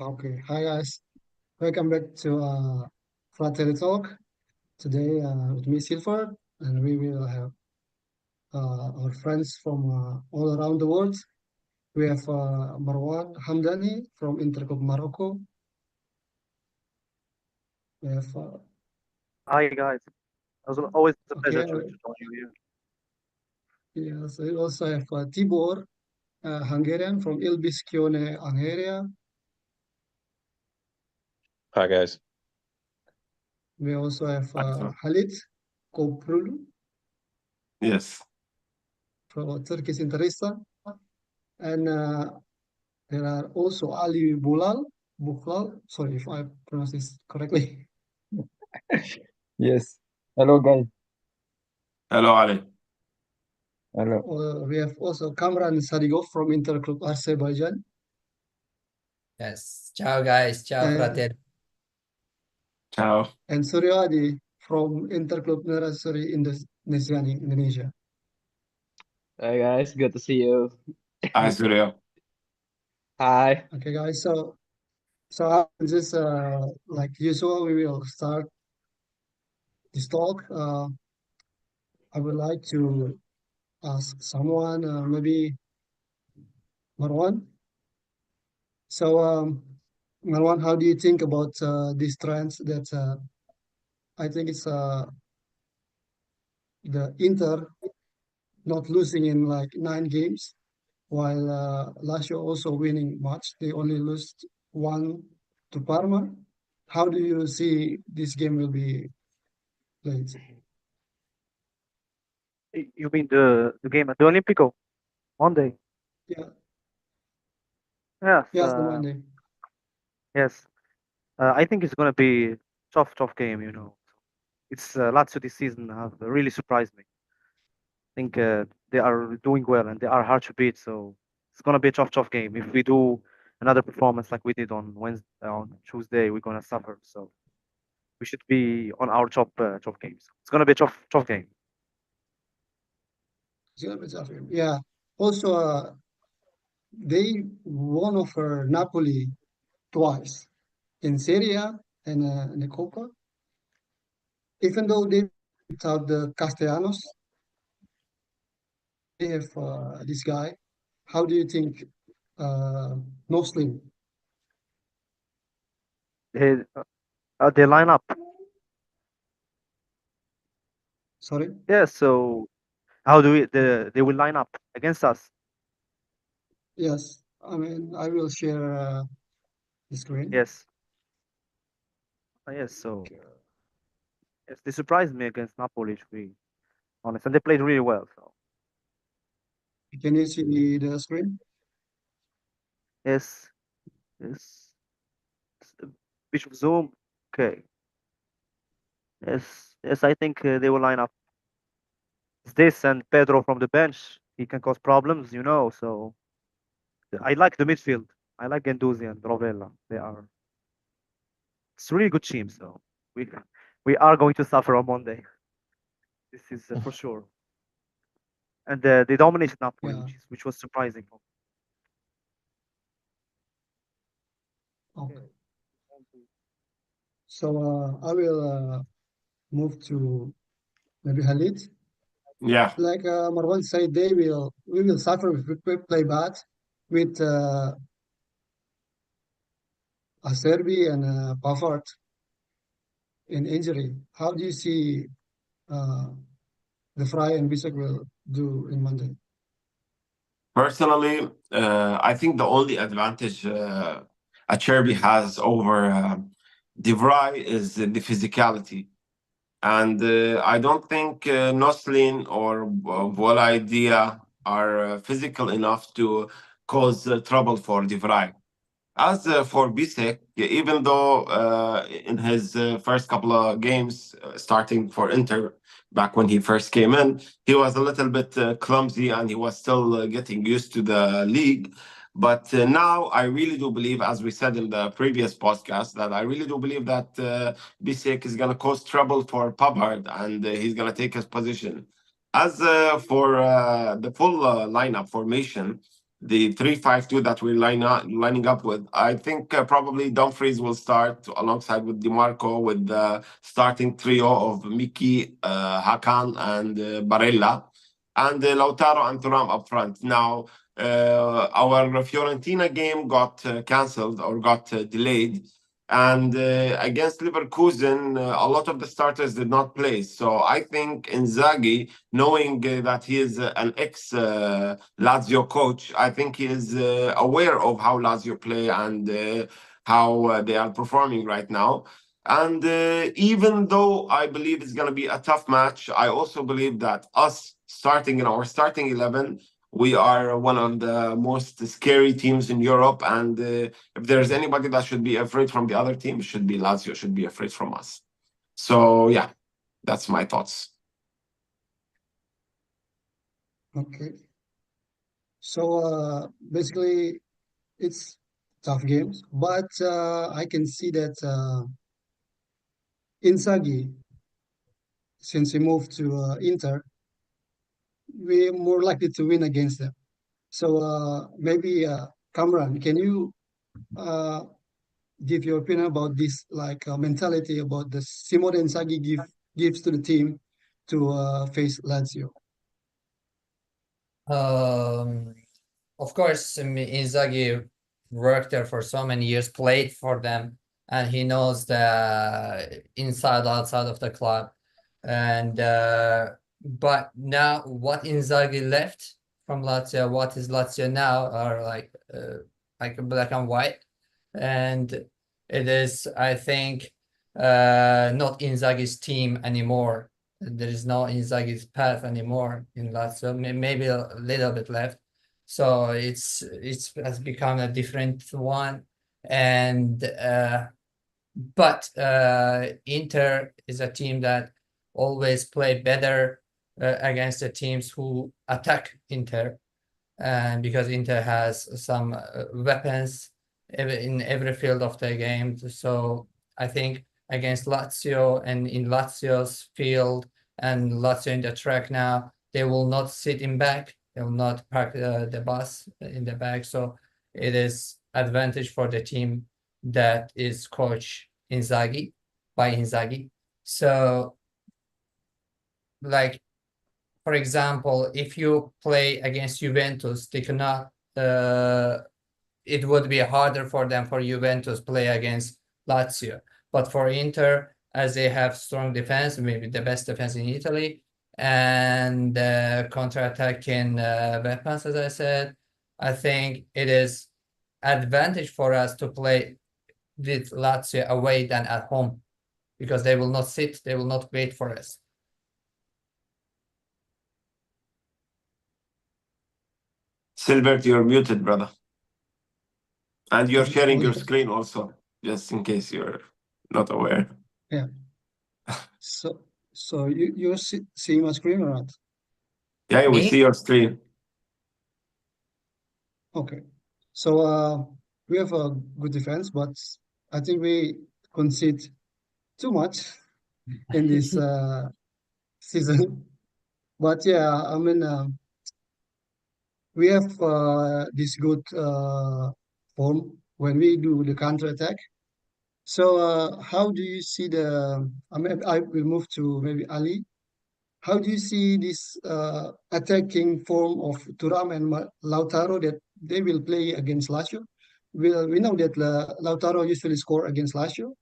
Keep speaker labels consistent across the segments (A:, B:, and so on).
A: Okay, hi guys. Welcome back to Fraternity Talk. Today with me, Silver, and we will have our friends from all around the world. We have Marwan Hamdani from Interclub Morocco. We have,
B: Hi guys, it was always a pleasure
A: okay,
B: to join you here.
A: yes, we also have Tibor, Hungarian from Ilbiskione, Hungary.
C: Hi guys.
A: We also have
D: Excellent.
A: Halit Koprulu
D: Yes.
A: from Turkish Interista. And there are also Ali Bulal, sorry if I pronounce this correctly.
C: Yes. Hello guys.
D: Hello, Ali.
C: Hello.
A: We have also Kamran Sadigov from Interclub Azerbaijan
E: Yes. Ciao guys, ciao
A: and,
E: fratelli.
D: Ciao.
A: and Suryadi from Interclub Nerasuri Indonesia.
F: Hi guys, good to see you.
D: Hi, Surya.
F: Hi.
A: Okay, guys. So just like usual, we will start this talk. I would like to ask someone, maybe Marwan. So, Marwan, how do you think about these trends that I think it's the Inter not losing in like 9 games, while Lazio also winning much. They only lost one to Parma. How do you see this game will be played?
B: You mean the game at the Olympico Monday?
A: Yeah,
B: Yes,
A: yes, the Monday.
B: yes. I think it's gonna be tough game. It's Lazio this season have really surprised me. I think they are doing well and they are hard to beat. So it's gonna be a tough game. If we do another performance like we did on Wednesday, on Tuesday, we're gonna suffer. So we should be on our top games. It's gonna be a tough game.
A: It's gonna be tough. Yeah. Also, they won over Napoli twice in Serie A and in the Copa. Even though they without the Castellanos, they have this guy. How do you think Muslim?
B: They, they line up.
A: Sorry.
B: Yeah. So how do they will line up against us?
A: Yes. I mean, I will share the screen.
B: Yes. Yes. So yes, they surprised me against Napoli, to be honest, and they played really well. So
A: Can you see the screen?
B: yes, yes. Bishop Zoom. Okay. Yes. I think they will line up. It's this and Pedro from the bench. He can cause problems. So I like the midfield. I like Gendouzi and Rovella. It's a really good team. So we we are going to suffer on Monday. This is for sure. And they dominated Napoli,
A: Yeah.
B: which was surprising.
A: Okay. So I will move to maybe Halit.
D: Yeah.
A: Like Marwan said, we will suffer if we play bad with Acerbi and Pavard in injury. How do you see uh, the Fry and Bisek will do in Monday?
D: Personally, I think the only advantage Acerbi has over De Vrij is the physicality. And I don't think Noslin or Vola Idea are physical enough to cause trouble for De Vrij. As for Bisek, even though in his first couple of games, starting for Inter, back when he first came in, he was a little bit clumsy and he was still getting used to the league. But now I really do believe, as we said in the previous podcast, that I really do believe that Bisek is going to cause trouble for Pavard and he's going to take his position. As for the full lineup formation, the 3-5-2 that we're lining up with. I think probably Dumfries will start alongside with Dimarco with the starting trio of Miki, Hakan, and Barella, and Lautaro and Thuram up front. Now, our Fiorentina game got cancelled or got delayed. And against Leverkusen, a lot of the starters did not play. So I think Inzaghi, knowing that he is an ex Lazio coach, I think he is aware of how Lazio play and how they are performing right now. And even though I believe it's going to be a tough match, I also believe that us starting in our starting 11, we are one of the most scary teams in Europe. And if there's anybody that should be afraid from the other team, it should be Lazio, should be afraid from us. So, yeah, that's my thoughts.
A: Okay. So basically, it's tough games, but I can see that Inzaghi, since he moved to Inter, we're more likely to win against them. So maybe Kamran, can you uh, give your opinion about this, like mentality about the Simone Inzaghi gives to the team to face Lazio?
E: Um, of course, Inzaghi worked there for so many years, played for them, and he knows the inside outside of the club. And but now, what Inzaghi left from Lazio, what is Lazio now, are like black and white, and it is, I think, not Inzaghi's team anymore. There is no Inzaghi's path anymore in Lazio. Maybe a little bit left. So it's has become a different one. And but Inter is a team that always play better against the teams who attack Inter, and because Inter has some weapons in every field of the game. So I think against Lazio and in Lazio's field and Lazio in the track now, they will not sit in back. They will not park the bus in the back. So it is advantage for the team that is coach Inzaghi by Inzaghi. So like, for example, if you play against Juventus, they cannot. It would be harder for them for Juventus play against Lazio. But for Inter, as they have strong defense, maybe the best defense in Italy, and counter-attacking weapons, as I said, I think it is advantage for us to play with Lazio away than at home, because they will not sit, they will not wait for us.
D: Silbert, you're muted, brother. And you're sharing your
A: yes.
D: screen also, just in case you're not aware.
A: Yeah. So you're seeing my screen or not?
D: Yeah, we
E: Me?
D: see your screen.
A: Okay. So we have a good defense, but I think we concede too much in this season. But yeah, I mean, we have this good form when we do the counter attack. So how do you see the? I mean, I will move to maybe Ali. How do you see this attacking form of Thuram and Lautaro that they will play against Lazio? We know that Lautaro usually score against Lazio,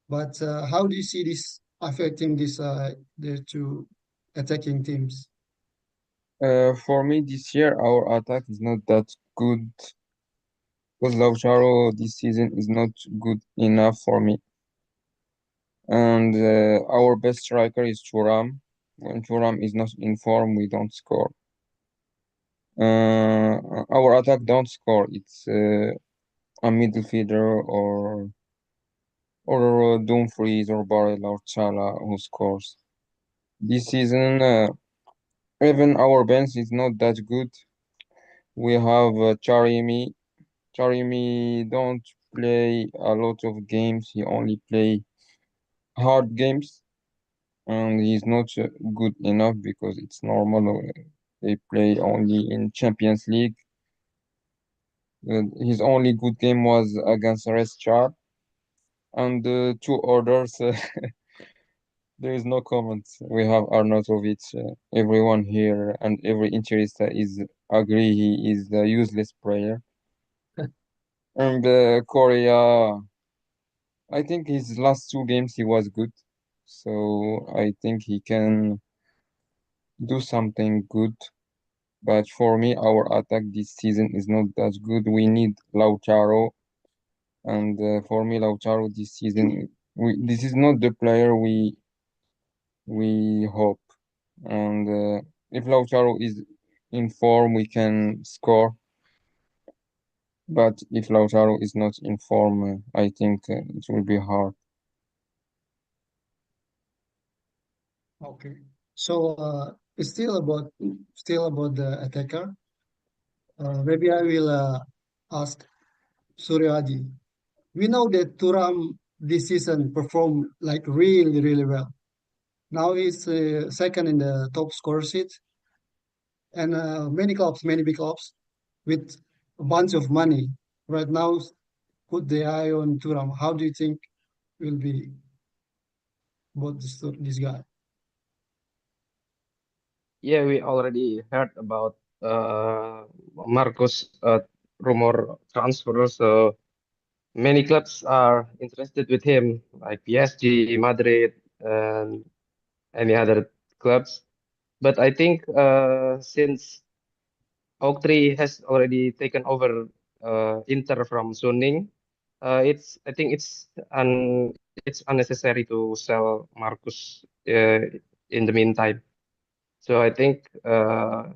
A: but how do you see this affecting the two attacking teams?
C: For me, this year our attack is not that good because Lautaro this season is not good enough for me. And our best striker is Thuram. When Thuram is not in form, we don't score. Our attack don't score. It's a midfielder or Dumfries or Barrel or Chala who scores. This season, even our bench is not that good. We have Charimi. Charimi don't play a lot of games. He only play hard games, and he's not good enough because it's normal. They play only in Champions League. His only good game was against Restar, and two orders. There is no comment. We have Arnautovic. Everyone here and every interest is agree he is a useless player. And Korea, I think his last two games he was good, so I think he can do something good. But for me, our attack this season is not that good. We need Lautaro, and for me, Lautaro this season, this is not the player we hope. And if Lautaro is in form, we can score. But if Lautaro is not in form, I think it will be hard.
A: Okay. So still about the attacker. Maybe I will ask Suryadi. We know that Turam this season performed like really, really well. Now he's second in the top score sheet, and many big clubs with a bunch of money right now put the eye on Turam. How do you think will be about this guy?
F: Yeah, we already heard about Marcos rumor transfer. So many clubs are interested with him, like PSG, Madrid, and any other clubs. But I think since Oak Tree has already taken over Inter from Suning, it's I think it's unnecessary to sell Marcus in the meantime. So I think it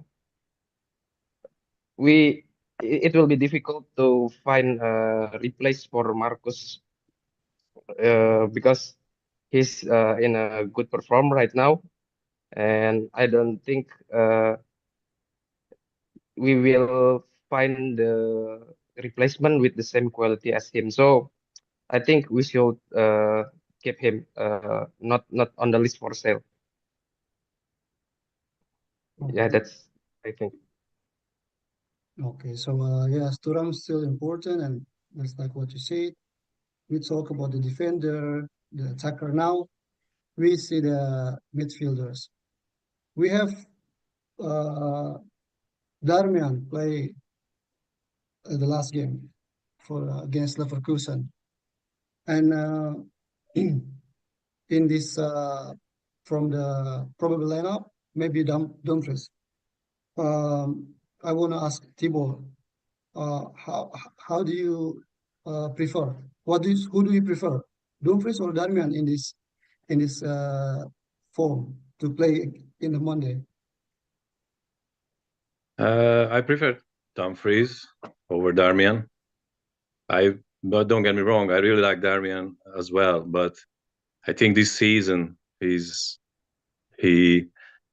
F: will be difficult to find a replace for Marcus because he's in a good perform right now, and I don't think we will find the replacement with the same quality as him. So I think we should keep him not on the list for sale. Yeah,
A: Okay.
F: that's I think.
A: Okay. So yes, Turam is still important, and that's like what you said. We talk about the defender, the attacker now. We see the midfielders. We have uh, Darmian play the last game for against Leverkusen, and in this from the probable lineup, maybe Dumfries. Um, I want to ask Thibaut, how do you prefer? Who do you prefer, Dumfries or Darmian in this form to play in the Monday?
G: I prefer Dumfries over Darmian. But don't get me wrong, I really like Darmian as well. But I think this season he he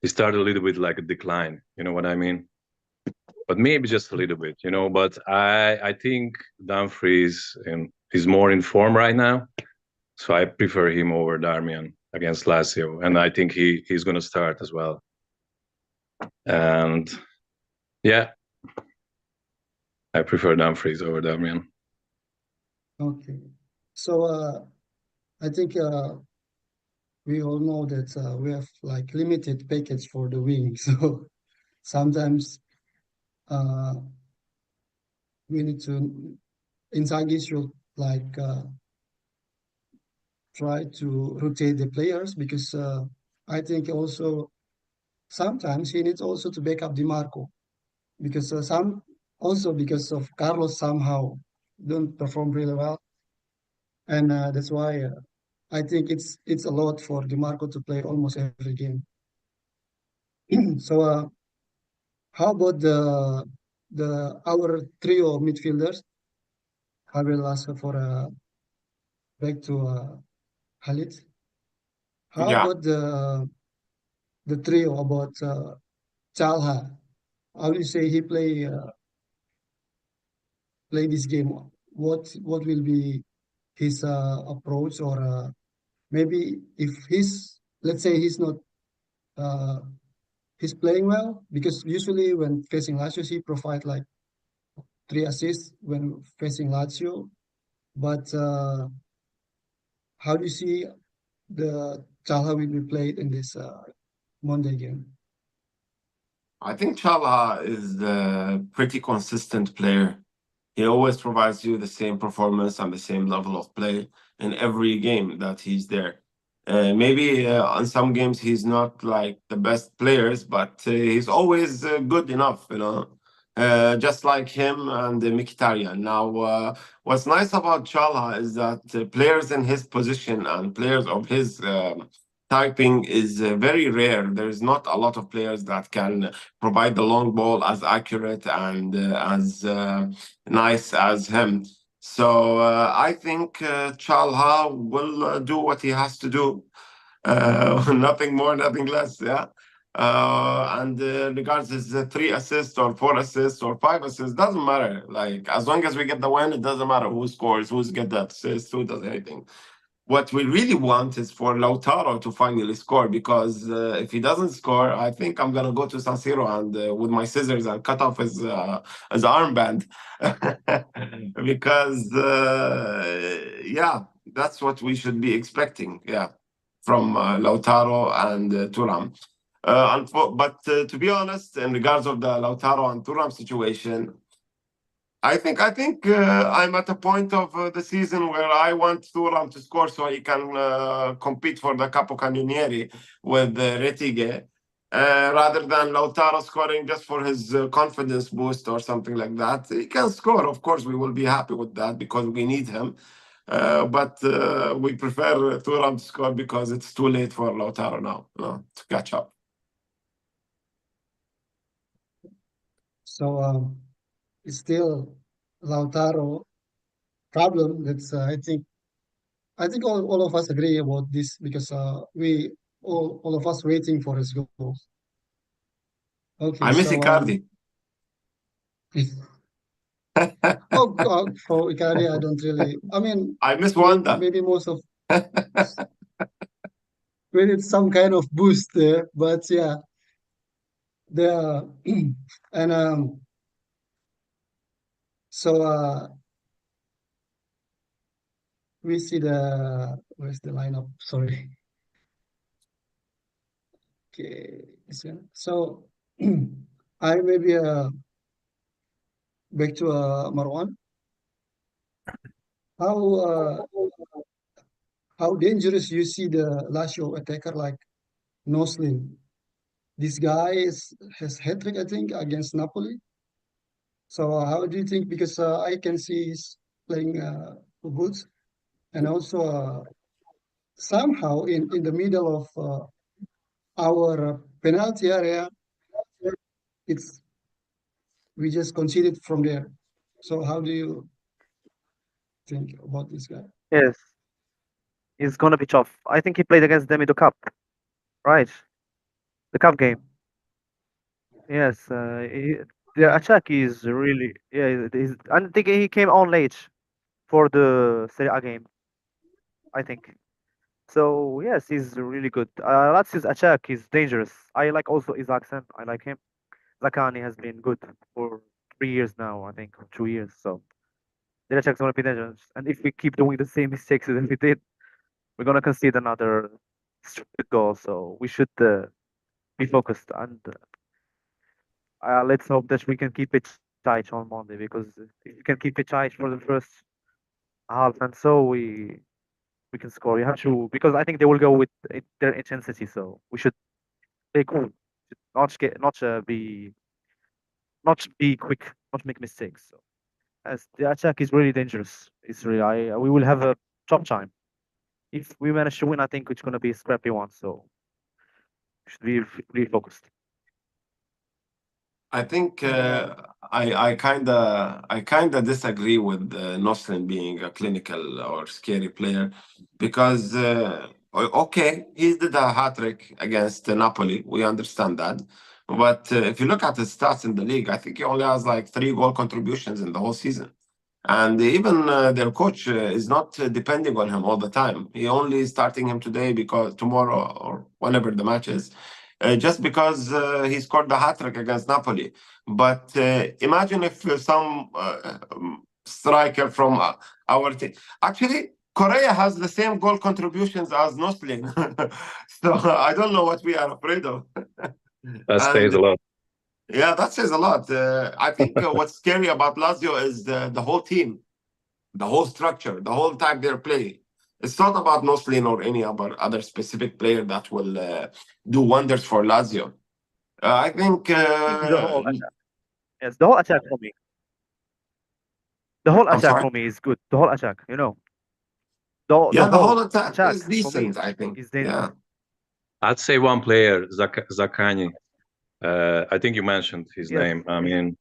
G: started a little bit like a decline. You know what I mean? But maybe just a little bit, you know. But I think Dumfries is more in form right now, so I prefer him over Darmian against Lazio, and I think he's going to start as well. And yeah, I prefer Dumfries over Darmian.
A: Okay, so I think we all know that we have like limited package for the wing, so sometimes uh, we need to Inzaghi should like try to rotate the players because I think also sometimes he needs also to back up Di Marco because because of Carlos somehow don't perform really well, and that's why I think it's a lot for Di Marco to play almost every game. So how about the our trio midfielders? I will ask for back to Khalid. How
D: Yeah.
A: about the trio about Chalha? How do you say he play this game? What will be his approach or maybe if let's say uh, he's playing well because usually when facing Lazio he provide like 3 assists when facing Lazio. But how do you see the Chalha will be played in this Monday game?
D: I think Chala is a pretty consistent player. He always provides you the same performance and the same level of play in every game that he's there. Maybe on some games he's not like the best players, but he's always good enough, you know. Just like him and Mkhitaryan. Now, what's nice about Chala is that players in his position and players of his typing is very rare. There's not a lot of players that can provide the long ball as accurate and as nice as him. So I think Chalha will do what he has to do. Nothing more, nothing less. Yeah. And regards his 3 assists or 4 assists or 5 assists, doesn't matter. Like as long as we get the win, it doesn't matter who scores, who's get that assist, who does anything. What we really want is for Lautaro to finally score because if he doesn't score, I think I'm gonna go to San Siro and with my scissors and cut off his armband because yeah, that's what we should be expecting. Yeah, from Lautaro and Turam. To be honest, in regards of the Lautaro and Turam situation, I think I'm at a point of the season where I want Thuram to score so he can compete for the Capo Cannonieri with Retige, rather than Lautaro scoring just for his confidence boost or something like that. He can score, of course. We will be happy with that because we need him. But we prefer Thuram to score because it's too late for Lautaro now, to catch up.
A: So it's still Lautaro problem. That's I think all of us agree about this because we all of us waiting for his goal. Okay,
D: I miss
A: so
D: Icardi.
A: oh God, for Icardi, I don't really. I mean,
D: I miss Wanda.
A: maybe most of we need some kind of boost there, but yeah, there and so we see the where's the lineup? Sorry. Okay, so I maybe back to Marwan. How how dangerous you see the Lazio attacker like Noslin? This guy has hat trick, I think, against Napoli. So how do you think? Because I can see he's playing good, and also somehow in the middle of our penalty area, it's we just conceded from there. So how do you think about this guy?
B: Yes, he's gonna be tough. I think he played against them in the cup, right? The cup game. Yes, the attack is really yeah. I think he came on late for the Serie A game. I think so. Yes, he's really good. Lazio's attack is dangerous. I like also Isaacson. I like him. Zakani has been good for 3 years now. I think or 2 years. So the attack's gonna be dangerous. And if we keep doing the same mistakes that we did, we're gonna concede another stupid goal. So we should be focused and let's hope that we can keep it tight on Monday because if we can keep it tight for the first half and so we can score. You have to because I think they will go with their intensity. So we should stay cool, should not be quick, not make mistakes. So as the attack is really dangerous, it's really we will have a tough time. If we manage to win, I think it's gonna be a scrappy one. So we should be really focused.
D: I think I kinda disagree with Noslin being a clinical or scary player because okay, he did a hat trick against Napoli. We understand that, but if you look at his stats in the league, I think he only has like 3 goal contributions in the whole season. And even their coach is not depending on him all the time. He only is starting him today because tomorrow or whenever the match is, just because he scored the hat trick against Napoli. But imagine if some striker from our team. Actually, Korea has the same goal contributions as Noslin. So I don't know what we are afraid of.
G: That says a
D: And
G: lot.
D: yeah, that says a lot. I think what's scary about Lazio is the whole team, the whole structure, the whole time they're playing. It's not about Noslin or any other specific player that will do wonders for Lazio. I think
B: It's the whole attack. Yes, the whole attack for me. The whole
D: I'm
B: attack
D: sorry.
B: for me is good. The whole attack, you know. The
D: Yeah, the whole
B: whole
D: attack
B: attack
D: is
B: for me
D: decent. I think.
B: is dangerous.
D: Yeah.
G: I'd say one player, Zakani. I think you mentioned his
B: Yes,
G: name. I mean,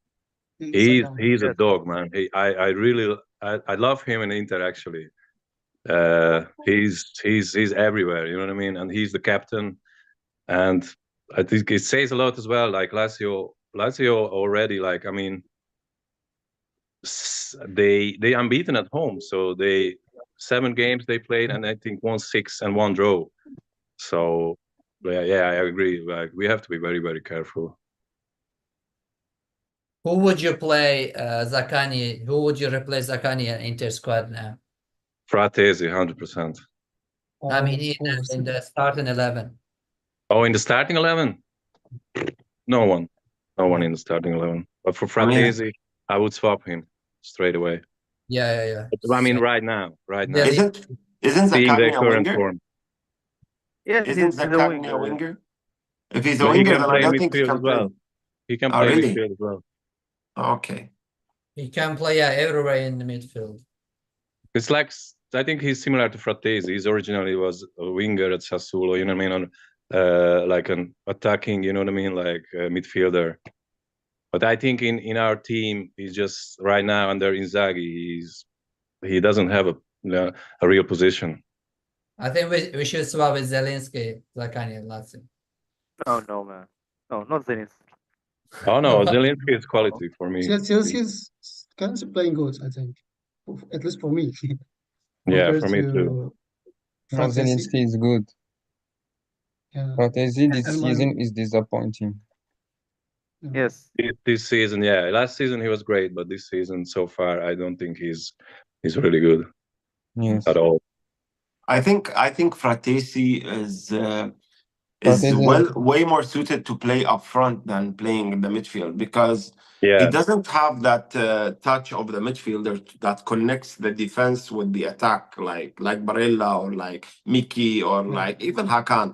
A: It's
G: he's a
B: yes.
G: dog, man. I really I love him in Inter actually. He's everywhere. You know what I mean? And he's the captain. And I think it says a lot as well. Like Lazio already. Like I mean, they unbeaten at home. So they 7 games they played, and I think 1-6 and 1 draw. So yeah, I agree. Like we have to be very, very careful.
E: Who would you play, Zaccagni? Who would you replace Zaccagni in Inter squad now?
G: Fratesi, 100%.
E: I mean,
A: of course.
E: in the starting 11.
G: Oh, in the starting 11, no one in the starting 11. But for
D: I mean,
G: Fratesi, I would swap him straight away.
E: Yeah.
G: But I mean,
E: Same.
G: right now,
E: Yeah,
D: isn't
G: seeing their
D: Zakagni a
G: current
D: winger?
G: form.
B: Yes,
D: Isn't
B: he's a
D: Zakagni a
B: winger.
D: winger? If he's a
G: But he
D: winger,
G: can
D: then I
G: play
D: don't think he
G: midfield
D: can
G: as well.
D: play.
G: He can
D: Oh,
G: play
D: really?
G: midfield as well.
D: Okay.
E: he can play everywhere in the midfield.
G: It's like I think he's similar to Fratesi. He's originally was a winger at Sassuolo. You know what I mean? On like an attacking. You know what I mean? Like a midfielder. But I think in our team, he's just right now under Inzaghi. He doesn't have a real position.
E: I think we should swap with Zelinski, Zaccagni, and Lazio.
B: No, man. No, not Zenit.
G: Oh no,
E: But
G: Zelensky is quality for me.
A: Chelsea's kind of playing good, I think, at least for me,
G: Yeah,
A: compared
G: for me too.
A: to
C: No,
A: Fratesi.
C: Zelensky is good.
A: Yeah,
C: Fratesi this
A: and
C: season is disappointing.
B: Yes.
G: This season, yeah. Last season he was great, but this season so far, I don't think he's really good
C: Yes.
G: at all.
D: I think Fratesi is
C: Fratesi,
D: way more suited to play up front than playing in the midfield because he
G: Yeah,
D: doesn't have that touch of the midfielder that connects the defense with the attack, like Barella or like Miki or
A: yeah.
D: like even Hakan.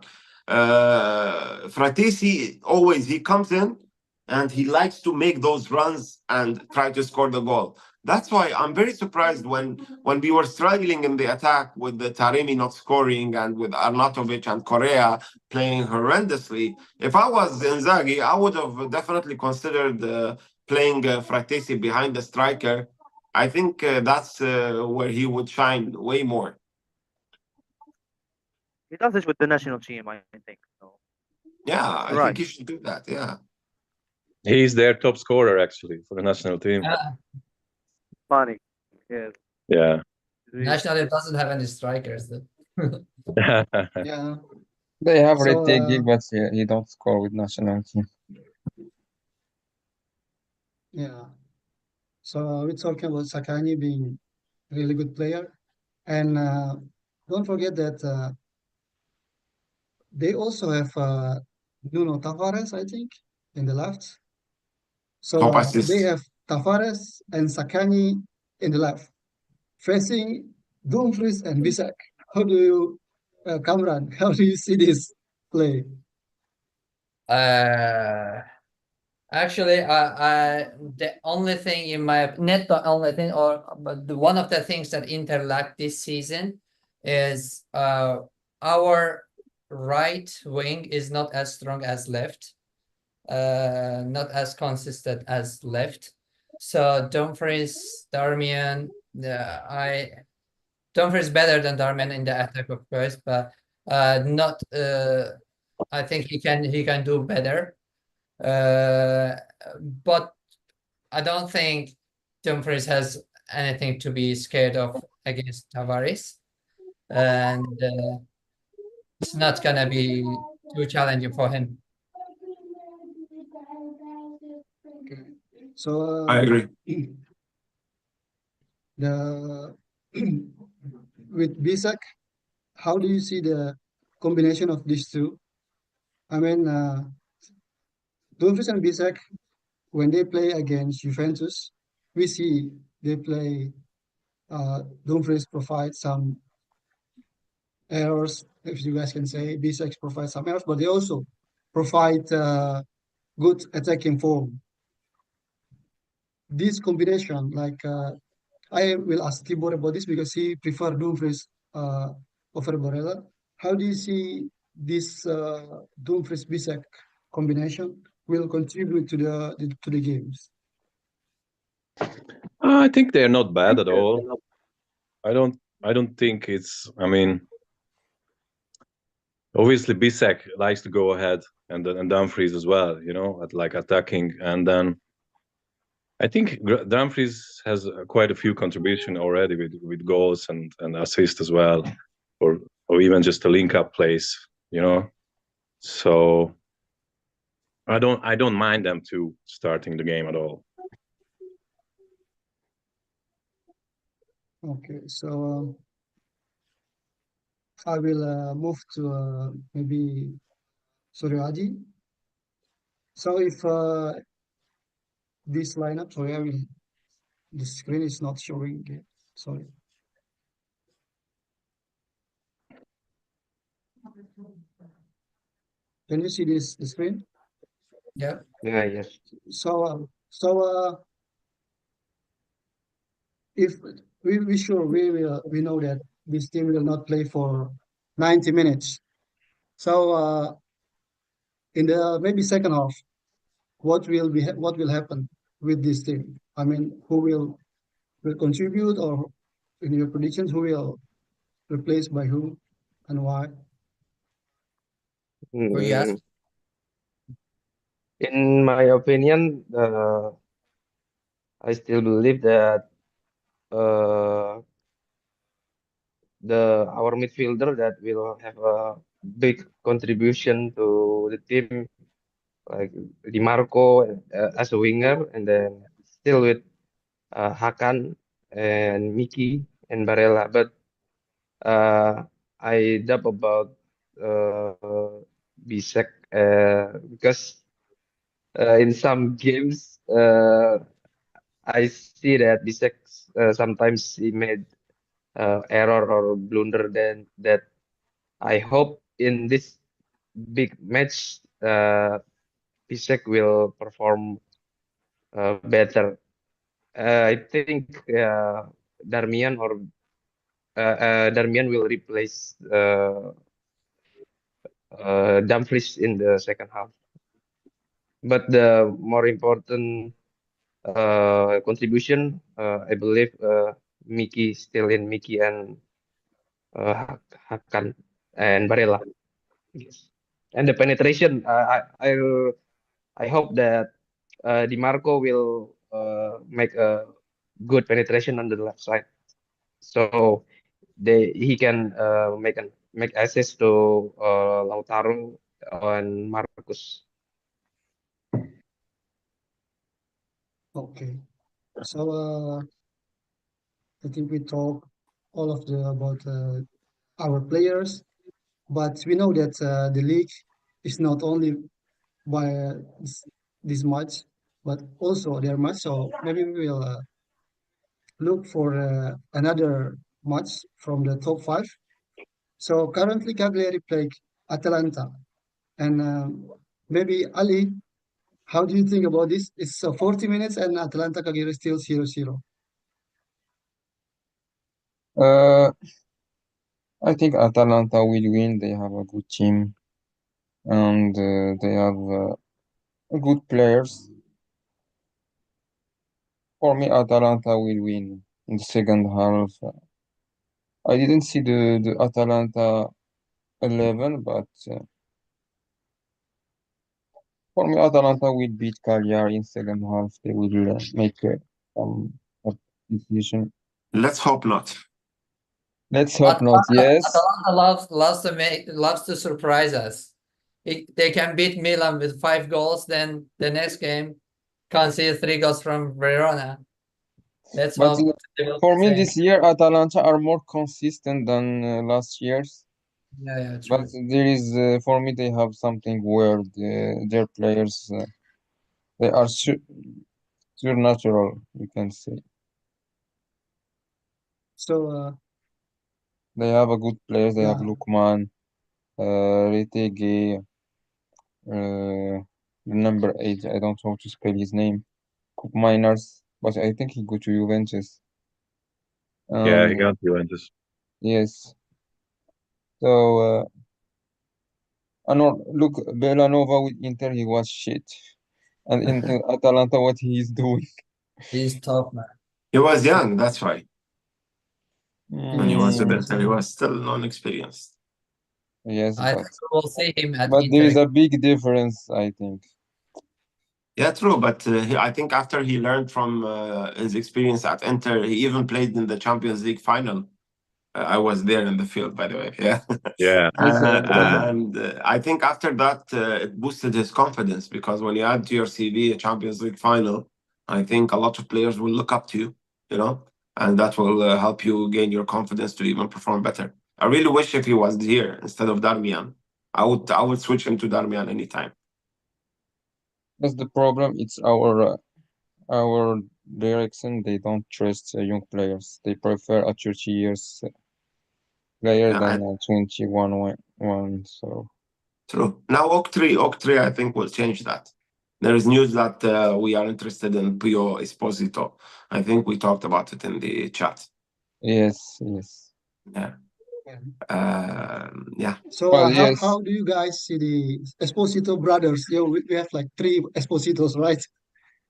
D: Fratesi always he comes in and he likes to make those runs and try to score the goal. That's why I'm very surprised when we were struggling in the attack with the Taremi not scoring and with Arnautovic and Correa playing horrendously. If I was Inzaghi, I would have definitely considered playing Fratesi behind the striker. I think that's where he would shine way more.
B: He does this with the national team, I think. So,
D: Yeah, I
B: you're right.
D: think he should do that. Yeah.
G: he's their top scorer actually for the national team.
B: Funny. Yes.
G: Yeah.
E: national doesn't have any strikers.
A: Yeah.
C: they have
A: So,
C: Retegi, but he don't score with national team.
A: yeah. So we're talking about Sakani being a really good player. And don't forget that they also have Nuno Tavares, I think, in the left. So
D: Top
A: they
D: assist.
A: have Tavares and Sakani in the left, facing Dumfries and Bisek. How do you, Kamran, how do you see this play?
E: Actually, the only thing in my not the only thing, but one of the things that Inter lacked this season is our right wing is not as strong as left, not as consistent as left. So Dumfries, Darmian, Dumfries better than Darmian in the attack, of course, but not. I think he can do better. But I don't think Dumfries has anything to be scared of against Tavares, and it's not gonna be too challenging for him.
A: So
D: I agree.
A: the with Bisak, how do you see the combination of these two? I mean, Dumfries and Bisak, when they play against Juventus, we see they play. Dumfries provide some errors, if you guys can say. Bisak provide some errors, but they also provide good attacking form. This combination, like I will ask Tibor about this because he prefer Dumfries over Barella. How do you see this Dumfries Bisak combination will contribute to the games?
G: I think they're not bad at all. I don't think it's. I mean, obviously Bisek likes to go ahead, and Dumfries as well. You know, at like attacking, and then I think Dumfries has quite a few contribution already with goals and assists as well, or even just a link up plays. You know, so I don't mind them two starting the game at all.
A: Okay, so I will move to maybe Suryadi. So if this lineup, sorry, I will. The screen is not showing it. Sorry. Can you see this the screen?
E: Yeah.
F: Yeah, yes.
A: So if we know that this team will not play for 90 minutes. So in the maybe second half, what will happen with this team? I mean, who will contribute, or in your predictions, who will replace by who and why?
E: Who you ask?
F: Mm, in my opinion, I still believe that uh, our midfielder that will have a big contribution to the team, like Di Marco as a winger, and then still with Hakan and Miki and Barella. But I doubt about Bisek because in some games I see that Bisek sometimes he made error or blunder then that I hope in this big match Bisek will perform better. I think Darmian or Darmian will replace Dumfries in the second half. But the more important contribution, I believe Miki still in Miki and Hakan and Barella. Yes. And the penetration, I hope that Di Marco will make a good penetration on the left side, so he can make assist to Lautaro and Marcus.
A: Okay. So I think we talk all of the about our players, but we know that the league is not only by this much, but also their match. So maybe we will look for another match from the top five. So currently Cagliari play Atalanta, and maybe Ali, how do you think about this? It's 40 minutes and Atalanta Cagliari still 0-0.
C: Uh, I think Atalanta will win. They have a good team and they have good players. For me, Atalanta will win in the second half. I didn't see the Atalanta 11, but for me, Atalanta will beat Cagliari in second half. They will make some decision.
D: Let's hope not.
C: Let's hope not. Yes.
E: Atalanta loves to surprise us. They can beat Milan with 5 goals, then the next game conceded 3 goals from Verona. Let's
C: But
E: hope they will
C: for
E: do
C: me,
E: the same.
C: this year Atalanta are more consistent than last year's.
E: Yeah,
C: But
E: true.
C: there is, for me, they have something weird. Their players, they are supernatural, you can say.
A: So
C: They have a good players. They have
A: yeah.
C: Lukman, Retege, number 8. I don't know how to spell his name. Cook Miners, but I think he go to Juventus.
G: Yeah, he
C: Um,
G: got Juventus.
C: yes. So, no, look, Bellanova with Inter, he was shit. And in Atalanta, what he is doing.
E: He's tough, man.
D: He was young, that's why. When he was with
C: Mm,
D: Inter, he was still non-experienced.
C: yes,
E: I
C: but
E: think we will see him at
C: but there is
E: Inter.
C: a big difference, I think.
D: Yeah, true. But I think after he learned from his experience at Inter, he even played in the Champions League final. I was there in the field, by the way. Yeah.
G: Yeah,
C: Yes, I remember.
D: And I think after that, it boosted his confidence because when you add to your CV a Champions League final, I think a lot of players will look up to you, and that will help you gain your confidence to even perform better. I really wish if he was here instead of Darmian. I would switch him to Darmian anytime.
C: That's the problem. It's our direction. They don't trust young players. They prefer a 30 years player
D: Yeah,
C: than a 21 one. So
D: true. Now Oak Tree, I think will change that. There is news that we are interested in Pio Esposito. I think we talked about it in the chat.
C: yes, yes.
D: Yeah.
A: Yeah.
D: Yeah.
A: So
C: Well,
A: how
C: yes,
A: how do you guys see the Esposito brothers? We have like three Espositos, right?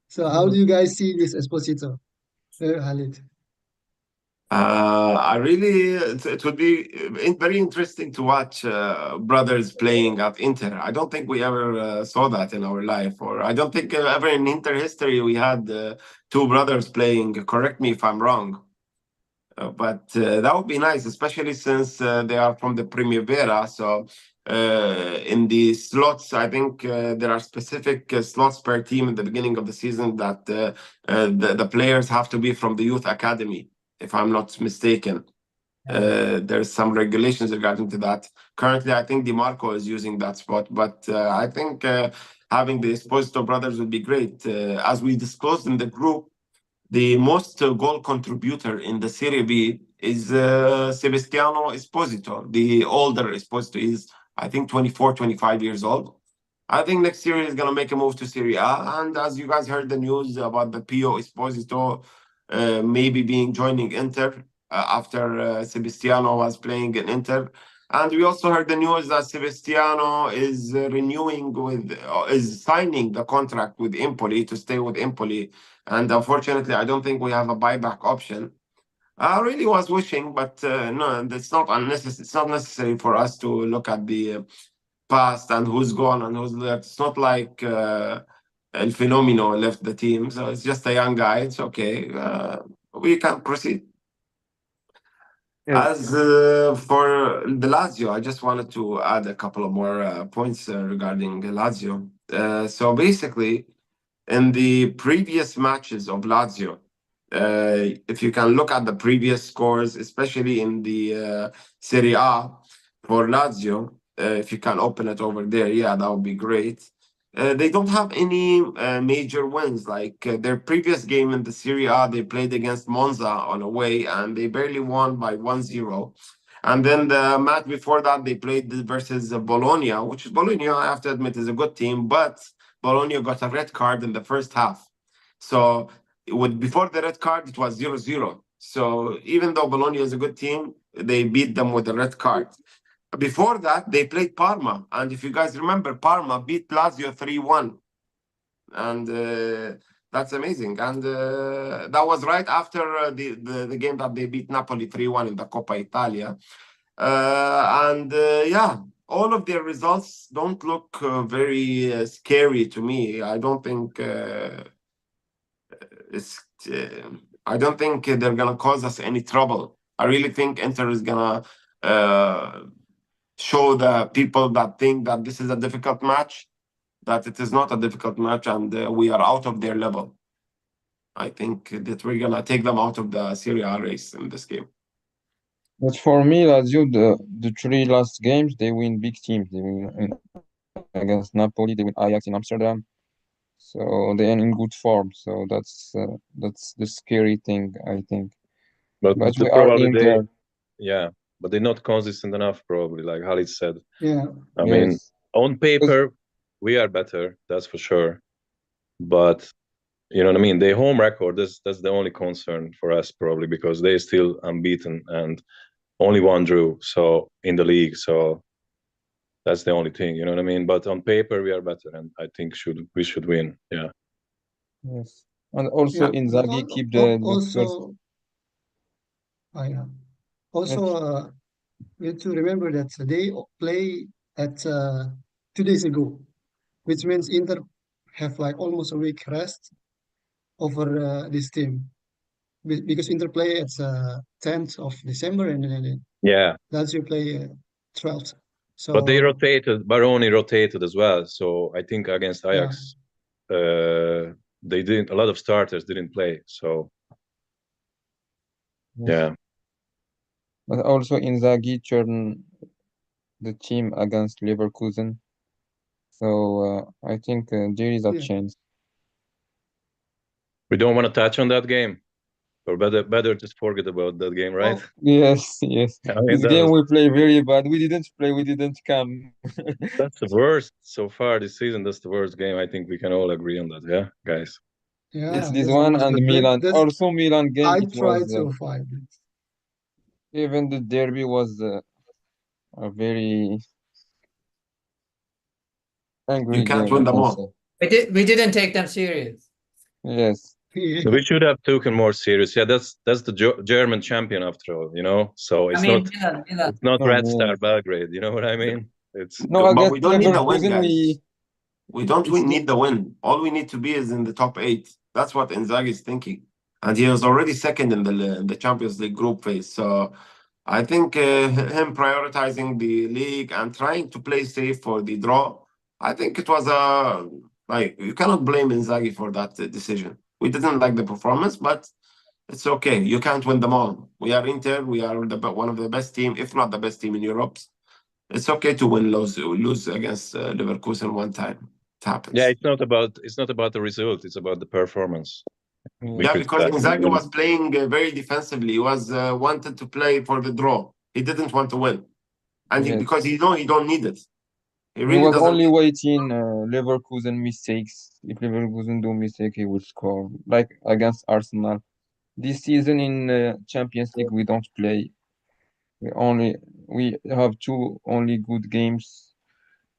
A: So how do you guys see this Esposito, Khalid?
D: I really, it would be very interesting to watch brothers playing at Inter. I don't think we ever saw that in our life, or I don't think ever in Inter history we had two brothers playing. Correct me if I'm wrong. But that would be nice, especially since they are from the Primavera. So in the slots, I think there are specific slots per team in the beginning of the season that the players have to be from the youth academy, if I'm not mistaken. There's some regulations regarding to that. Currently, I think DiMarco is using that spot, but I think having the Esposito brothers would be great. As we disclosed in the group, the most goal contributor in the Serie B is Sebastiano Esposito, the older Esposito. He's, I think, 24, 25 years old. I think next year he's going to make a move to Serie A. And as you guys heard the news about the Pio Esposito maybe being joining Inter after Sebastiano was playing in Inter. And we also heard the news that Sebastiano is is signing the contract with Empoli to stay with Empoli. And unfortunately, I don't think we have a buyback option. I really was wishing, but no, it's not unnecessary. It's not necessary for us to look at the past and who's gone and who's left. It's not like El Fenomeno left the team, so it's just a young guy. It's okay. We can proceed.
B: Yes.
D: As for the Lazio, I just wanted to add a couple of more points regarding Lazio. So basically, in the previous matches of Lazio, if you can look at the previous scores, especially in the Serie A for Lazio, if you can open it over there, yeah, that would be great. They don't have any major wins. Like their previous game in the Serie A, they played against Monza on away and they barely won by 1-0. And then the match before that, they played versus Bologna, which is Bologna, I have to admit, is a good team, but Bologna got a red card in the first half. So before the red card, it was 0-0. So even though Bologna is a good team, they beat them with the red card. Before that, they played Parma. And if you guys remember, Parma beat Lazio 3-1. And that's amazing. And that was right after the game that they beat Napoli 3-1 in the Coppa Italia. Yeah, all of their results don't look very scary to me. I don't think it's. I don't think they're gonna cause us any trouble. I really think Inter is gonna show the people that think that this is a difficult match that it is not a difficult match and we are out of their level. I think that we're gonna take them out of the Serie A race in this game.
C: But for me, Lazio, the three last games, they win big teams. They win against Napoli, they win Ajax in Amsterdam. So they are in good form. So that's the scary thing, I think.
G: But
C: But we are
G: probably
C: Inter.
G: yeah, but they're not consistent enough, probably, like Khalid said.
A: Yeah,
G: I mean,
C: Yes.
G: on paper, we are better, that's for sure. But you know what I mean? Their home record, that's the only concern for us, probably, because they're still unbeaten and only one drew so in the league. So that's the only thing, you know what I mean? But on paper, we are better, and I think we should win. Yeah.
C: Yes. And also
A: yeah. But
C: Inzaghi keep the first.
A: also, yeah. Also,
C: Yes.
A: you have to remember that they play at 2 days ago, which means Inter have like almost a week rest over this team because Inter play at 10th of December and then
G: Yeah.
A: Lazio play 12th.
G: But they
A: So
G: rotated, Baroni rotated as well. So I think against
A: yeah,
G: Ajax, they didn't. A lot of starters didn't play. So
C: Yes.
G: yeah,
C: But also Inzaghi turned the team against Leverkusen. So I think there is a
A: yeah,
C: chance.
G: we don't want to touch on that game, or better just forget about that game, right?
A: oh
C: Yes, yes.
G: I mean,
C: This game we play very bad. We didn't play. We didn't come.
G: that's the worst so far this season. That's the worst game. I think we can all agree on that. Yeah, guys.
C: It's
A: yeah,
C: this
A: that's the
C: one
A: worst.
C: and
A: But
C: Milan.
A: that's
C: Also Milan game.
A: I
C: It
A: try
C: was
A: to find it.
C: even the derby was a very
D: You
C: angry
D: can't
C: game, I
D: win them
C: can say.
D: all.
E: We didn't take them serious.
C: Yes.
A: Yeah,
G: We should have taken more serious. Yeah, that's the German champion after all, you know. So
E: I
G: it's
E: mean,
G: not
E: Milan.
G: it's not
C: No,
G: Red Star
C: yes.
G: Belgrade. You know what I mean? It's
C: No,
D: But we
C: against
D: don't need the win,
C: Leverkusen,
D: guys. We don't
C: it's
D: need the win. All we need to be is in the top 8. That's what Inzaghi is thinking, and he was already second in the Champions League group phase. So I think him prioritizing the league and trying to play safe for the draw. I think it was a like you cannot blame Inzaghi for that decision. We didn't like the performance, but it's okay. You can't win them all. We are Inter. We are one of the best team, if not the best team in Europe. It's okay to lose against Leverkusen one time. It
G: yeah.
D: happens.
G: It's not about the result. It's about the performance. We
D: Yeah,
C: yes.
G: should
D: because
G: start with
D: Inzaghi
G: winning.
D: was playing very defensively. He was wanted to play for the draw. He didn't want to win, and
C: Yes.
D: because he don't need it. He
C: He
D: really
C: was
D: doesn't
C: only
D: need it.
C: waiting Leverkusen mistakes. If Leverkusen do mistake, he will score. Like against Arsenal. This season in Champions League, we don't play. We have two only good games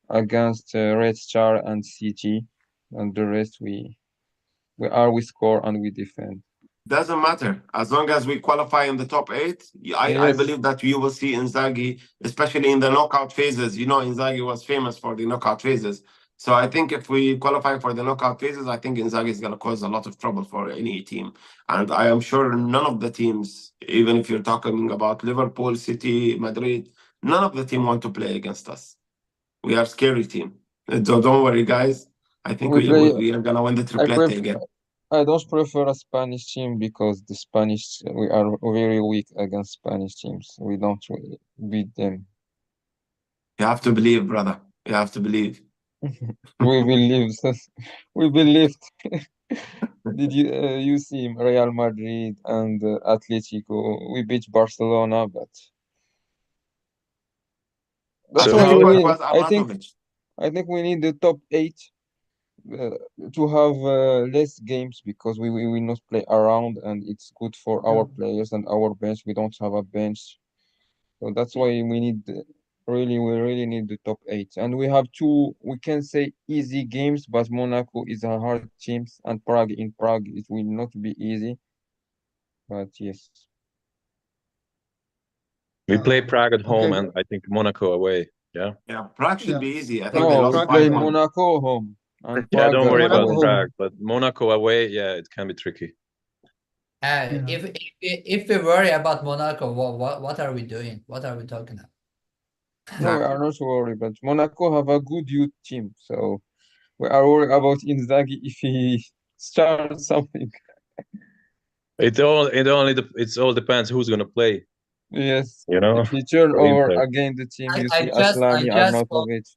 C: against Red Star and City, and the rest we score and we defend.
D: Doesn't matter as long as we qualify in the top 8. I
C: Yes,
D: believe that you will see Inzaghi, especially in the knockout phases. You know, Inzaghi was famous for the knockout phases. So I think if we qualify for the knockout phases, I think Inzaghi is going to cause a lot of trouble for any team. And I am sure none of the teams, even if you're talking about Liverpool, City, Madrid, none of the team want to play against us. We are a scary team. So don't worry, guys. I think
C: we play.
D: we are going to win the
C: I
D: triplete
C: prefer.
D: again.
C: I don't prefer a Spanish team because the Spanish we are very weak against Spanish teams. We don't beat them.
D: You have to believe, brother. You have to believe.
C: We believe. We believe. Did you see Real Madrid and Atletico? We beat Barcelona, but that's why
G: how
D: Atletico, it
C: we.
D: was Arnautovic.
C: I think we need the top 8 uh, to have less games because we will not play around, and it's good for
A: yeah,
C: our players and our bench. We don't have a bench. So that's why we need we really need the top 8. And we have two, we can say easy games, but Monaco is a hard team, and Prague in Prague it will not be easy. But yes,
G: We play Prague at home
A: okay,
G: and I think Monaco away. Yeah.
D: Yeah, Prague should
A: yeah.
D: be easy. I think
A: Prague,
D: they
C: no,
D: lost
C: we
A: Prague,
C: play
D: 5-1.
C: Monaco home and
G: Yeah,
C: Prague
G: don't worry about
A: Monaco
C: away.
G: Prague,
A: home.
G: but Monaco away, yeah, it can be tricky.
A: Yeah,
E: If we worry about Monaco, what are we doing? What are we talking about?
C: No, we
D: Exactly.
C: are not worried, but Monaco have a good youth team, so We are worried about Inzaghi if he starts something.
G: It's all depends who's gonna play.
C: Yes.
G: You know,
C: If he turn
G: for
C: over
G: Inter.
C: again the team,
E: I,
C: you
E: I
C: see
E: just I
C: Aslani,
E: just hope
C: Arnautovic.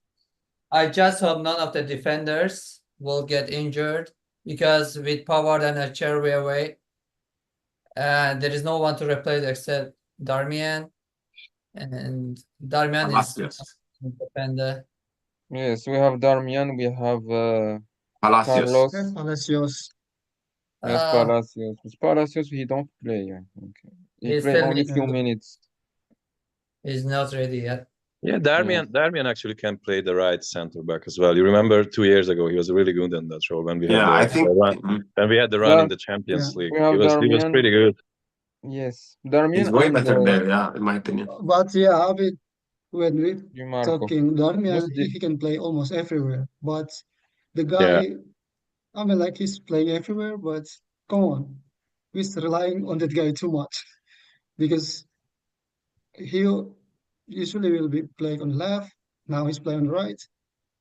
E: I just hope none of the defenders will get injured because with Pavard and Acerbi away, there is no one to replace except Darmian, and Darmian is
D: Palacios.
E: a defender.
C: Yes, we have Darmian, we have
D: Palacios.
A: Yes,
C: Carlos.
A: Palacios.
C: Yes,
E: Uh,
C: Palacios. But Palacios, he don't play, I think. He
E: he's
C: play
E: still
C: only few minutes.
E: he's not ready yet.
G: Yeah,
C: Yeah.
G: Darmian actually can play the right center back as well. You remember 2 years ago he was really good in that role when we had
D: Yeah, I
G: the
D: think
G: run when we had the run in
C: Dar
G: the
A: Yeah.
G: Champions League.
C: we have
G: He was
C: Darmian.
G: pretty good.
C: Yes,
D: he's
C: Darmian
D: way
C: and
D: better there, yeah, in my opinion.
A: But yeah, I mean, when we
C: Di Marco.
A: talking Darmian,
C: Just
A: he can play almost everywhere. But the
G: Yeah.
A: guy, I mean, like he's playing everywhere, but come on, he's relying on that guy too much because he usually will be playing on the left. Now he's playing on the right.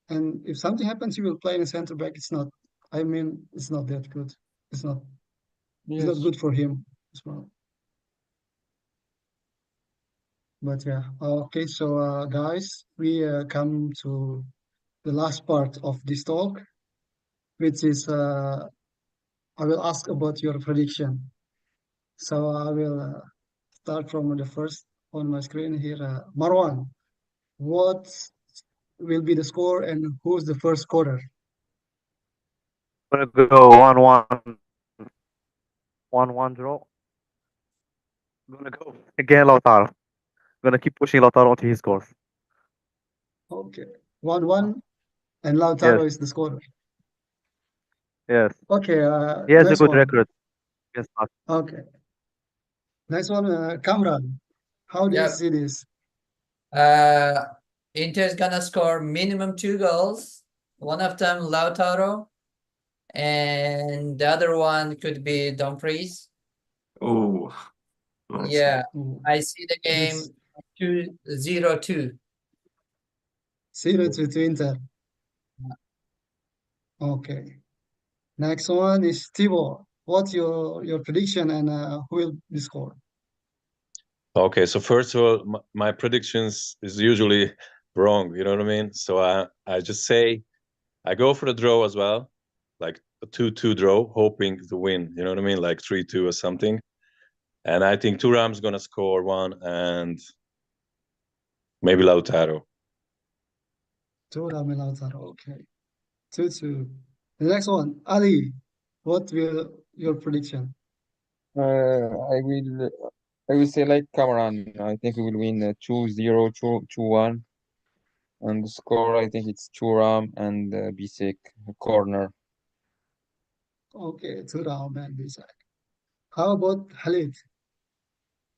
A: And if something happens, he will play in center back. It's not, I mean, it's not that good. It's not, it's not
C: yes.
A: good for him as well. But yeah, okay. So guys, we come to the last part of this talk, which is I will ask about your prediction. So I will start from the first on my screen here. Marwan, what will be the score and who's the first scorer?
B: Gonna go 1-1 draw. Gonna go again Lautaro. Gonna keep pushing Lautaro until he scores.
A: Okay, 1-1, and
B: Yes,
A: Lautaro is the scorer.
B: yes.
A: Okay,
B: He has a
A: next
B: good
A: one.
B: record against us.
A: Okay, next one, Kamran. How do you
E: Yep.
A: see this?
E: Inter's gonna score minimum 2 goals. One of them Lautaro, and the other one could be Dumfries.
D: Oh, nice.
E: Yeah,
A: Oh,
E: I see the
A: that's
E: game 2-0-2.
A: 0-2 Inter. Okay. Next one is Thibaut. What's your prediction and who will be score?
G: Okay, so first of all, my predictions is usually wrong. You know what I mean? So I just say I go for the draw as well, like a 2-2 draw, hoping to win. You know what I mean? Like 3-2 or something. And I think Thuram's gonna score one, and maybe Lautaro.
A: Thuram and Lautaro. Okay. 2-2. The next one, Ali. What will your prediction?
C: I will I will say like Cameron. I think we will win 2-0, 2-1. And the score, I think it's Thuram and Bisek corner.
A: Okay, Thuram and Bisek. How about Khalid?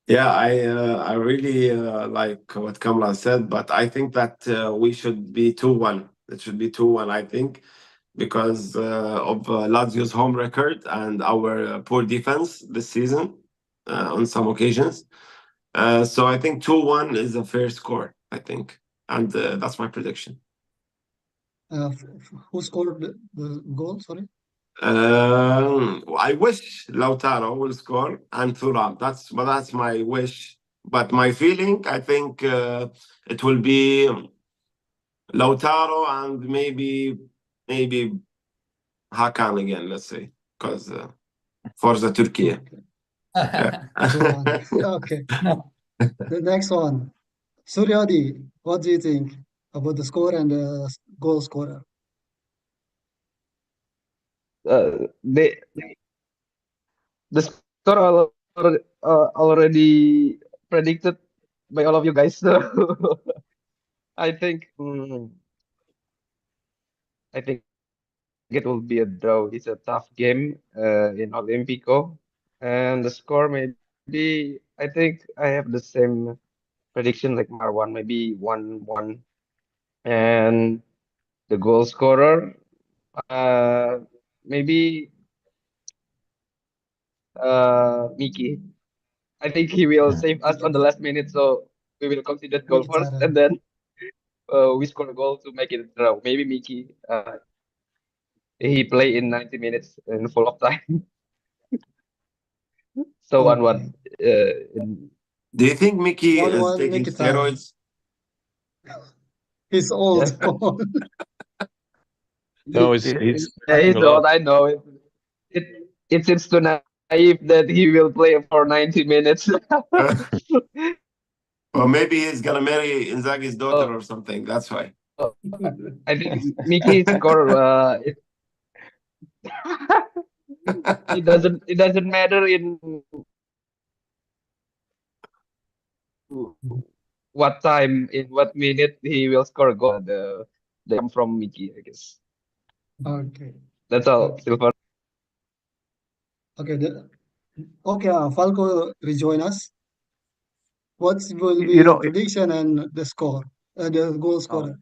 D: Yeah, I really like what Kamran said, but I think that we should be 2-1. It should be 2-1, I think, because of Lazio's home record and our poor defense this season on some occasions. So I think 2-1 is a fair score, I think. And that's my prediction.
A: Who scored the goal? Sorry.
D: I wish Lautaro will score and Thuram. That's my wish. But my feeling, I think it will be Lautaro and maybe Hakan again. Let's say because Forza Turkey.
A: Okay.
D: Yeah.
A: 2-1. Okay. The next one, Suryadi. What do you think about the score and the goal scorer?
F: They the score already predicted by all of you guys. So I think I think it will be a draw. It's a tough game in Olympico, and the score maybe I think I have the same prediction like Marwan, maybe 1-1, and the goal scorer maybe Miki. I think he will save us on the last minute, so we will concede that goal first,
A: Mkhitaryan.
F: and then we score a goal to make it a draw. Maybe Miki. He play in 90 minutes in full of time. So 1-1.
A: Okay.
F: In
D: Do you think Mickey is
A: 1-1,
D: taking
A: make it tie.
D: steroids?
A: He's old.
F: yes,
A: Come on.
G: No,
B: Yeah,
G: he's
F: yeah,
G: training
F: he's
G: a lot.
F: old. I know it. It seems too naive that he will play for 90 minutes.
D: Or maybe he's gonna marry Inzaghi's daughter or
F: So
D: something. That's why.
F: I think Mickey score. It doesn't matter in what time, in what minute he will score a goal. The come from Mickey, I guess.
A: Okay.
F: That's all,
A: Okay.
F: Silver.
A: Okay. Okay. Falco rejoin us. What will be
B: you
A: your
B: know,
A: prediction and the score, the goal
H: Oh,
A: scorer?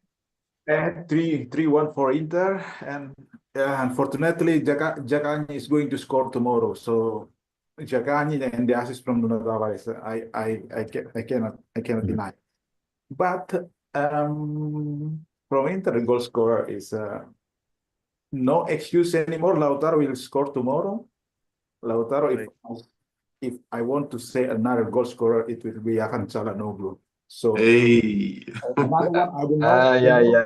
H: I had 3-1 for Inter, and unfortunately, Jacani is going to score tomorrow. So Jacani and the assist from Nuno Tavares, I cannot deny. But from Inter, the goal scorer is no excuse anymore. Lautaro will score tomorrow. Lautaro, if I want to say another goal scorer, it will be Hakan Çalhanoğlu. So
D: Hey.
H: another one, I don't know.
F: Yeah.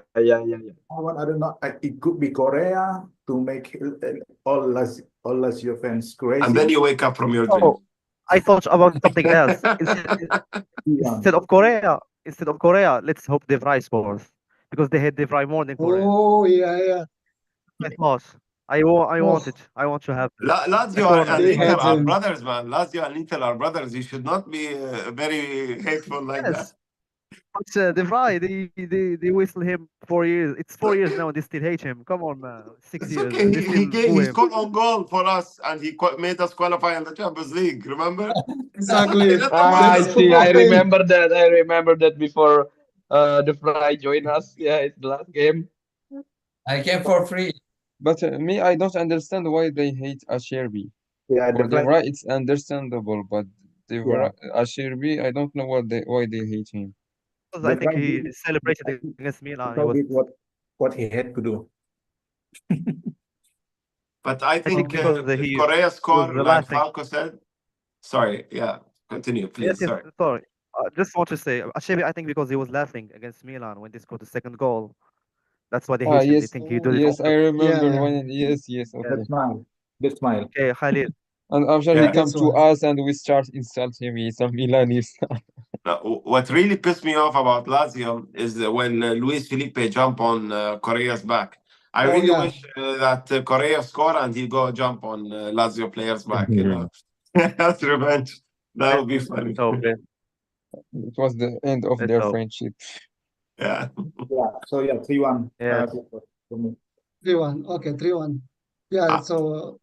H: One, I don't know. It could be Korea to make all Lazio fans
D: And then
H: crazy.
D: you wake up from your dream.
B: oh, I thought about something else.
H: Yeah.
B: Instead of Korea, let's hope De Vrij scores because they hate De Vrij more than Korea.
A: Oh yeah.
B: I thought. I want
A: Oh,
B: it. I want to have it.
D: Lazio
B: Score
D: and
A: they
B: and
D: Inter
A: hate
D: are
A: him.
D: brothers, man. Lazio and Inter are brothers. You should not be very hateful like that.
B: yes, but De Vrij, they whistle him 4 years. It's 4 years now, and they still hate him. Come on, man. 6
D: It's
B: years,
D: okay.
B: and they still boo
D: He
B: him.
D: scored on goal for us, and he made us qualify in the Champions League. Remember?
A: Exactly.
D: Let them
F: I
A: That's
D: whistle.
A: the
F: see. I
A: point.
F: remember that. I remember that before the Fry joined us. Yeah, it's the last game.
E: I came for free.
C: But me, I don't understand why they hate Acerbi.
H: Yeah,
C: For
H: the flag.
C: Devra, it's understandable, but
H: Yeah,
C: Devra, Acerbi, I don't know why they hate him.
B: Because I
H: the
B: think
H: flag.
B: he
H: The
B: celebrated against Milan. He
H: flag
B: was.
H: did what he had to do.
D: But I
B: I think
D: think
B: because
D: if
B: he
D: Korea
B: was
D: score, like
B: laughing.
D: Falco said, sorry, yeah, continue, please.
B: Yes.
D: Sorry.
B: Sorry. Just want to say, Acerbi, I think because he was laughing against Milan when they scored the second goal. That's why they
C: Ah,
B: hate him. They
C: yes,
B: think he
A: Oh,
B: did it on
C: yes, I remember
A: yeah.
C: when, yes,
B: purpose.
C: okay.
H: That smile. That smile.
B: Okay, Khalid.
C: And after he
D: Yeah.
C: come
A: That's
C: to
A: why.
C: us and we start insulting him, some Milanese.
D: What really pissed me off about Lazio is when Luis Felipe jump on Korea's back. I
A: Oh
D: really
A: yeah.
D: wish that Korea score and he go jump on Lazio players' back. That's revenge. That would be funny.
B: So
C: It was the end of
B: let's
C: their
B: hope.
C: friendship.
D: Yeah.
H: Yeah. So yeah, 3-1.
B: Yes.
H: For me.
A: 3-1. Okay, 3-1. Yeah.
D: I,
A: So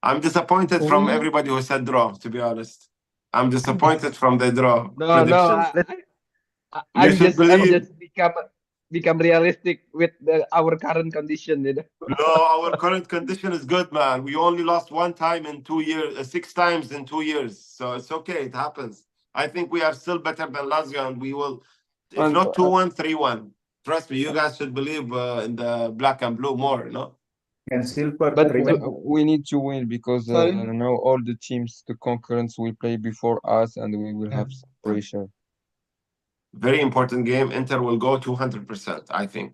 D: I'm disappointed
A: for
D: from
A: me,
D: everybody who said draw, to be honest. I'm disappointed from the draw
F: No.
D: predictions.
B: Let's
D: You
F: I'm
D: should
F: just
D: believe.
F: become realistic with our current condition.
D: No, our current condition is good, man. We only lost one time in 2 years, 6 times in 2 years. So it's okay. It happens. I think we are still better than Lazio, and we will, if
C: And
D: not 2-1, 3-1. Trust me, you guys should believe in the black and blue more, no?
H: And Silver,
F: But
H: remember,
C: we need to win because
A: sorry.
C: now all the teams, the concurrents will play before us and we will
A: Yeah.
C: have some pressure.
D: Very important game. Inter will go 200%, I think.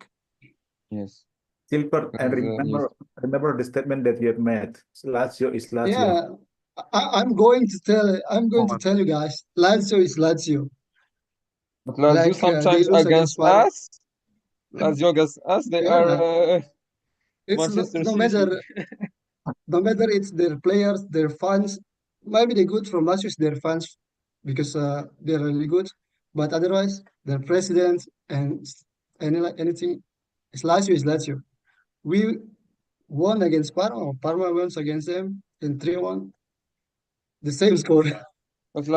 C: Yes.
H: Silver, and
C: Because, yes.
H: remember the statement that you have made. Lazio is Lazio.
A: Yeah. I'm going to tell. I'm going to
B: on.
A: tell you guys. Lazio is Lazio.
C: But Lazio
A: Like they
C: sometimes
A: lose against
C: against
A: Spar.
C: us, Lazio against us, they are
A: Yeah. It's
C: Manchester
A: no
C: City.
A: matter. No matter it's their players, their fans. Maybe they're good from Lazio, their fans, because they're really good. But otherwise, their president and anything, it's Lazio is Lazio. We won against Parma. Parma wins against them in 3-1. The same score.
C: But
A: So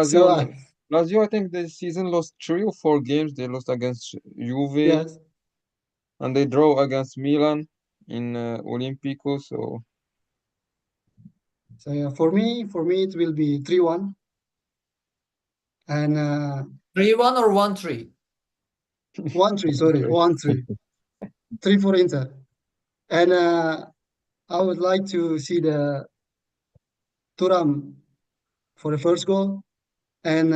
C: Lazio, I think this season lost 3 or 4 games. They lost against Juve
A: yes.
C: and they draw against Milan in Olimpico. So
A: So yeah, for me it will be 3-1. And
E: 3-1 or 1-3?
A: 1-3, sorry, 1-3. 3 for Inter. And I would like to see the Turam for the first goal. And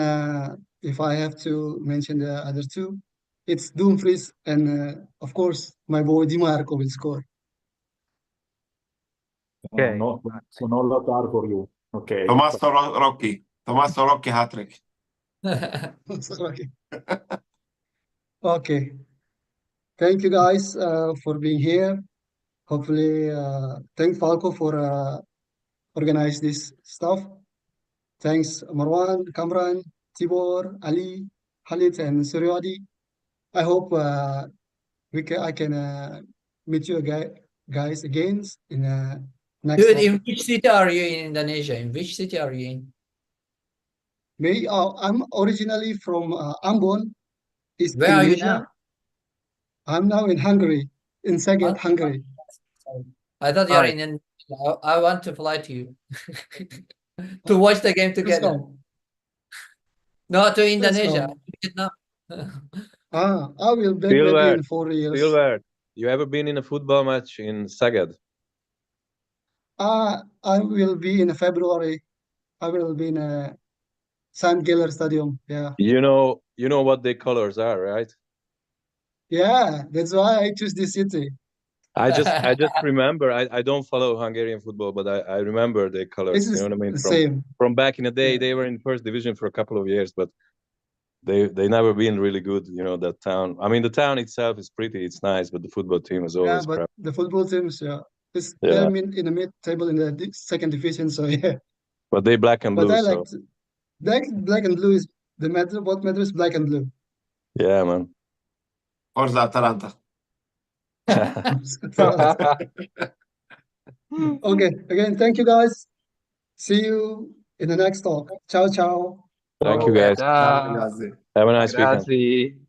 A: if I have to mention the other two, it's Dumfries and of course my boy Di Marco will score.
B: Okay.
H: No, so no Lautaro for you. Okay.
D: Tommaso Rocchi hat trick.
A: Sorry. Okay. Thank you guys for being here. Hopefully, thank Falco for organize this stuff. Thanks Marwan, Kamran, Tibor, Ali, Khalid, and Suryadi. I hope I can meet you guys again in next
E: Dude,
A: talk.
E: in which city are you in Indonesia? In which city are you in?
A: Me, I'm originally from Ambon, East
E: Where are you
A: Indonesia.
E: now?
A: I'm now in Hungary, in Szeged, Hungary.
E: Sorry. I thought you are
B: Nice.
E: in Indonesia. I want to fly to you to watch the game
A: Please
E: together.
A: come.
E: No, to
A: Please
E: Indonesia,
A: come.
E: Vietnam.
A: I will back maybe
G: Silver,
A: in 4 years.
G: Silver, you ever been in a football match in Szeged?
A: I will be in February. I will be in a St. Geller Stadium. Yeah.
G: You know what their colors are, right?
A: Yeah, that's why I choose this city.
G: I just remember I don't follow Hungarian football, but I remember their colors.
A: It's
G: You know what I mean?
A: the same.
G: From back in the day,
A: Yeah.
G: they were in first division for a couple of years, but they never been really good. You know that town. I mean, the town itself is pretty, it's nice, but the football team is
A: Yeah,
G: always
A: but
G: crap.
A: the football teams, yeah, they're
G: Yeah,
A: in the mid table in the second division. So yeah,
G: but they black and
A: but
G: blue,
A: I like
G: so
A: black and blue is the matter. What matters? Black and blue.
G: yeah, man.
D: Forza Atalanta.
A: Okay, again, thank you guys. See you in the next talk. Ciao, ciao.
G: Thank you, guys.
F: Ciao.
G: Have a nice weekend.
F: Grazie.